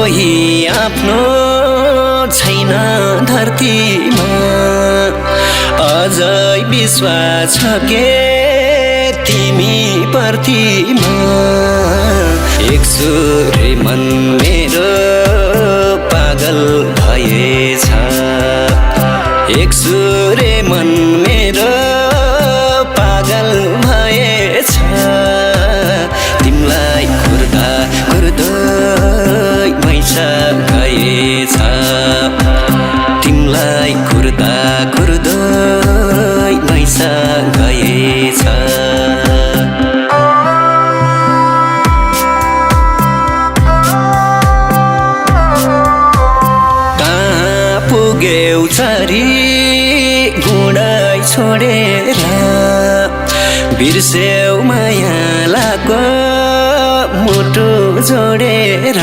कोही आफ्नो छैन धरतीमा अझै विश्वास छ के तिमी प्रतिमा एक सुरे मन मेरो पागल भएछ एक सुरे मन मेरो पागल भएछ तिमलाई कुर्दा कुर्दै मैसा गएछ तिमलाई कुर्दा कुर्दै मैसा गएछ पुग्यौ छरी गुडै छोडेर बिर्स्यौ मायालाको मुटु जोडेर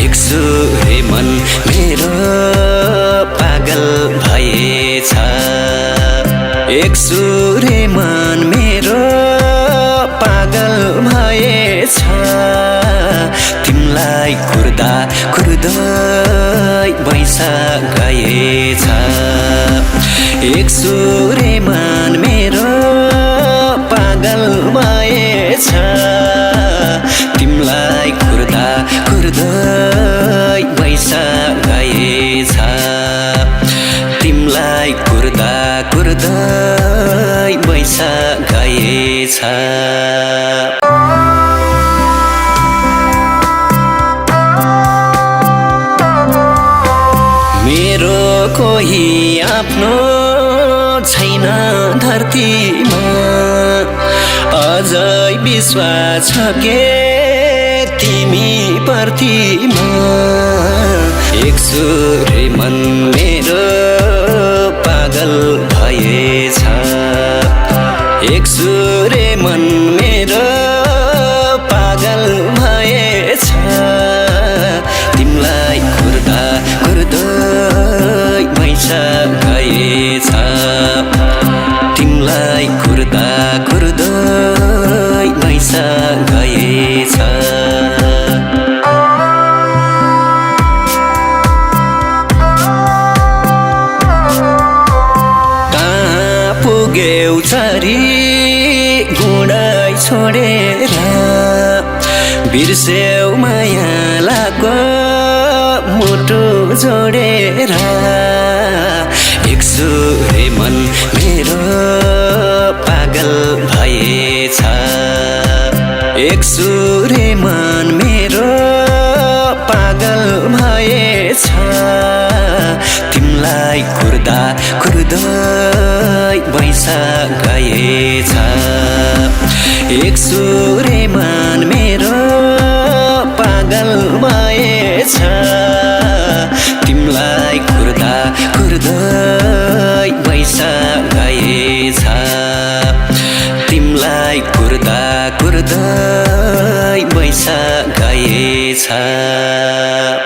एक सुरे मन मेरो पागल भएछ एक सुरे मन मेरो पागल भएछ तिमलाई कुर्दा कुर्दै बैसा गएछ एक सुरे मन मेरो पागल भएछ तिमलाई कुर्दा कुर्दै बैसा गएछ तिमलाई कुर्दा कुर्दै बैसा गएछ मेरो कोही आफ्नो छैन धरतीमा अझै विश्वास छ के तिमी प्रतिमा एक सुरे मन मेरो पागल भएछ एक सुरे मन मेरो पागल भएछ तिमलाई कुर्दा कुर्दै मैसा गएछ तिमलाई कुर्दा कुर्दै मैसा गएछ कहाँ पुग्यौ छरी गुडै छोडेर बिर्स्यौ मायालाको मुटु जोडेर एक सुरे मन मेरो पागल भएछ एक सुरे मन मेरो पागल भएछ तिमलाई कुर्दा कुर्दै बैसा गएछ एक सुरे मन मेरो पागल भएछ